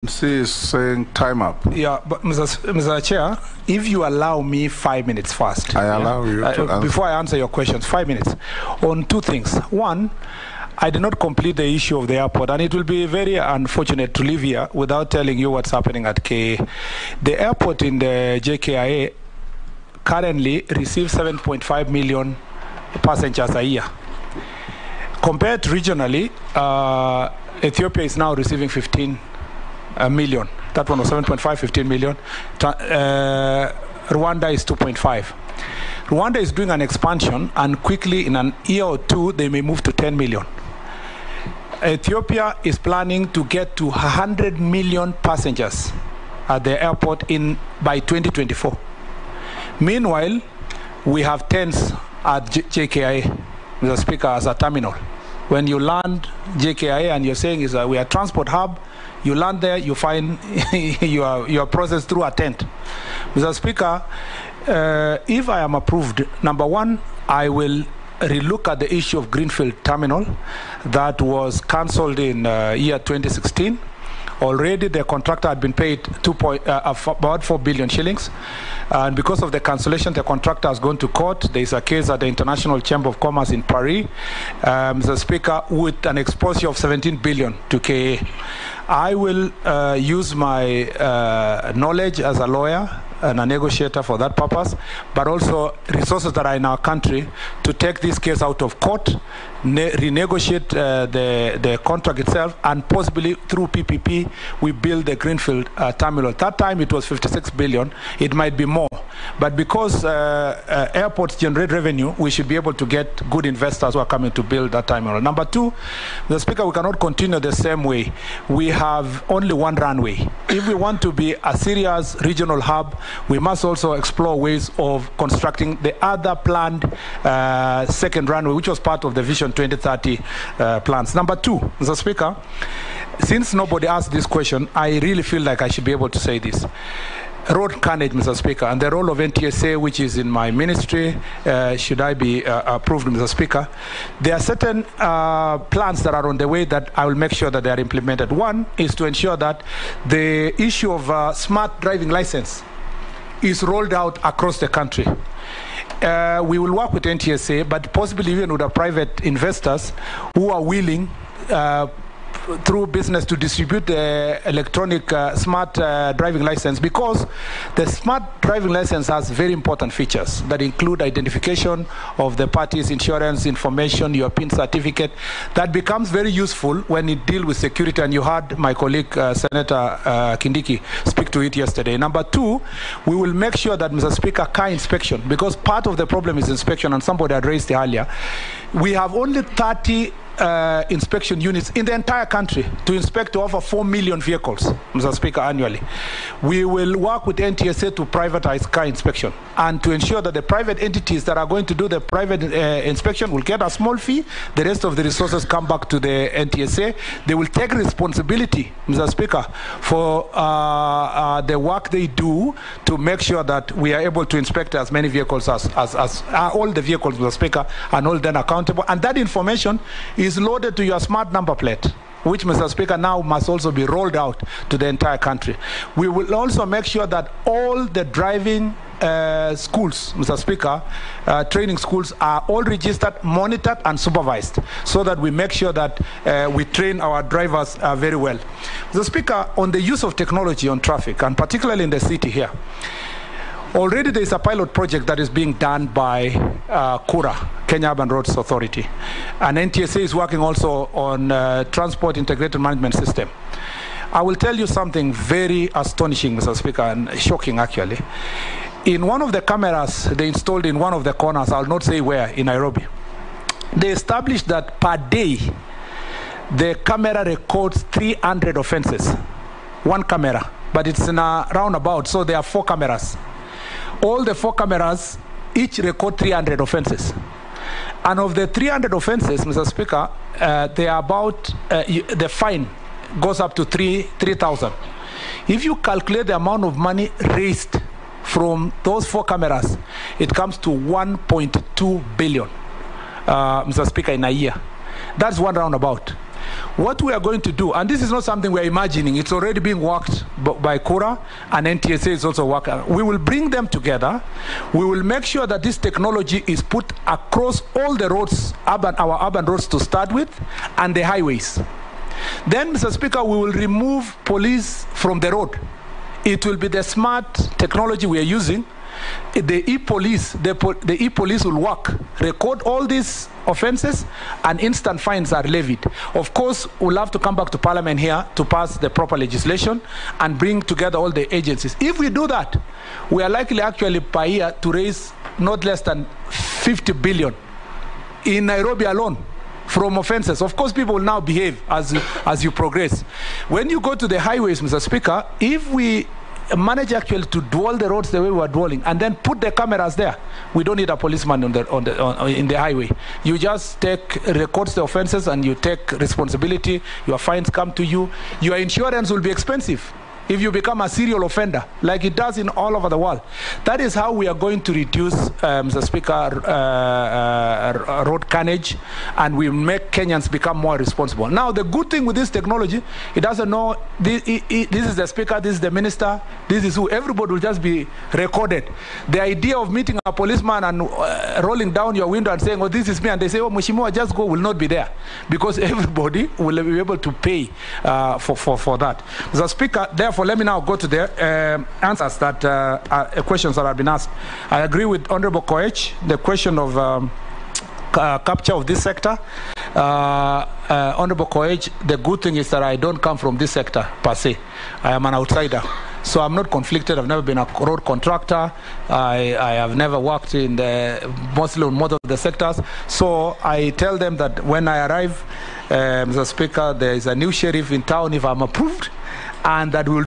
She is saying time up. Yeah, but Mr. Chair, if you allow me 5 minutes first. I allow you to answer. Before I answer your questions, 5 minutes. On two things. One, I did not complete the issue of the airport, and it will be very unfortunate to leave here without telling you what's happening at KA. The airport in the JKIA currently receives 7.5 million passengers a year. Compared regionally, Ethiopia is now receiving 15 million. That one was 7.5, 15 million. Rwanda is 2.5. Rwanda is doing an expansion, and quickly in an year or two, they may move to 10 million. Ethiopia is planning to get to 100 million passengers at the airport by 2024. Meanwhile, we have tents at JKIA, Mr. Speaker, as a terminal. When you land JKIA and you're saying we are a transport hub, you land there, you find you are processed through a tent. Mr. Speaker, if I am approved, number one, I will relook at the issue of Greenfield Terminal that was cancelled in year 2016. Already the contractor had been paid about 4 billion shillings. And because of the cancellation, the contractor has gone to court. There is a case at the International Chamber of Commerce in Paris, Mr. Speaker, with an exposure of 17 billion to KA. I will use my knowledge as a lawyer and a negotiator for that purpose, but also resources that are in our country to take this case out of court, renegotiate the contract itself, and possibly through PPP, we build the Greenfield terminal. That time it was 56 billion. It might be more. But because airports generate revenue, we should be able to get good investors who are coming to build that terminal. Number two, the Speaker, we cannot continue the same way. We have only one runway. If we want to be a serious regional hub, we must also explore ways of constructing the other planned second runway, which was part of the Vision 2030 plans. Number two, Mr. Speaker, since nobody asked this question, I really feel like I should be able to say this. Road carnage, Mr. Speaker, and the role of NTSA, which is in my ministry, should I be approved, Mr. Speaker, there are certain plans that are on the way that I will make sure that they are implemented. One is to ensure that the issue of smart driving license is rolled out across the country. We will work with NTSA, but possibly even with our private investors who are willing through business to distribute the electronic smart driving license, because the smart driving license has very important features that include identification of the party's insurance information, your PIN certificate, that becomes very useful when you deal with security, and you heard my colleague Senator Kindiki speak to it yesterday. Number two, we will make sure that, Mr. Speaker, car inspection, because part of the problem is inspection, and somebody had raised it earlier. We have only 30 inspection units in the entire country to inspect over 4 million vehicles, Mr. Speaker, annually. We will work with NTSA to privatize car inspection and to ensure that the private entities that are going to do the private inspection will get a small fee. The rest of the resources come back to the NTSA. They will take responsibility, Mr. Speaker, for the work they do to make sure that we are able to inspect as many vehicles as all the vehicles, Mr. Speaker, and all then accountable. And that information is loaded to your smart number plate, which, Mr. Speaker, now must also be rolled out to the entire country. We will also make sure that all the driving schools, Mr. Speaker, training schools are all registered, monitored, and supervised, so that we make sure that we train our drivers very well. Mr. Speaker, on the use of technology on traffic, and particularly in the city here, already there is a pilot project that is being done by KURA, Kenya Urban Roads Authority. And NTSA is working also on Transport Integrated Management System. I will tell you something very astonishing, Mr. Speaker, and shocking actually. In one of the cameras they installed in one of the corners, I'll not say where, in Nairobi, they established that per day, the camera records 300 offenses. One camera, but it's in a roundabout, so there are 4 cameras. All the 4 cameras each record 300 offenses. And of the 300 offenses, Mr. Speaker, they are about, the fine goes up to 3,000. If you calculate the amount of money raised from those 4 cameras, it comes to 1.2 billion, Mr. Speaker, in a year. That's one roundabout. What we are going to do, and this is not something we're imagining, it's already being worked by Kura, and NTSA is also working. We will bring them together. We will make sure that this technology is put across all the roads, our urban roads to start with, and the highways. Then, Mr. Speaker, we will remove police from the road. It will be the smart technology we are using. The e-police, the e-police will work, record all these offences, and instant fines are levied. Of course, we'll have to come back to Parliament here to pass the proper legislation and bring together all the agencies. If we do that, we are likely actually per year to raise not less than 50 billion in Nairobi alone from offences. Of course, people will now behave as you progress. When you go to the highways, Mr. Speaker, if we manage actually to dwell the roads the way we are dwelling, and then put the cameras there, we don't need a policeman in the highway. You just records the offences, and you take responsibility. Your fines come to you. Your insurance will be expensive if you become a serial offender, like it does in all over the world. That is how we are going to reduce, Mr. Speaker, road carnage, and we make Kenyans become more responsible. Now, the good thing with this technology, it doesn't know, this is the Speaker, this is the Minister, this is who. Everybody will just be recorded. The idea of meeting a policeman and rolling down your window and saying, oh, this is me, and they say, oh, Mheshimiwa, just go, will not be there, because everybody will be able to pay for that. Mr. Speaker, therefore, let me now go to the answers that questions that have been asked. I agree with Honorable Koech, the question of capture of this sector. Honorable Koech, the good thing is that I don't come from this sector per se. I am an outsider. So I'm not conflicted. I've never been a road contractor. I have never worked in most of the sectors. So I tell them that when I arrive, Mr. Speaker, there is a new sheriff in town if I'm approved, and that will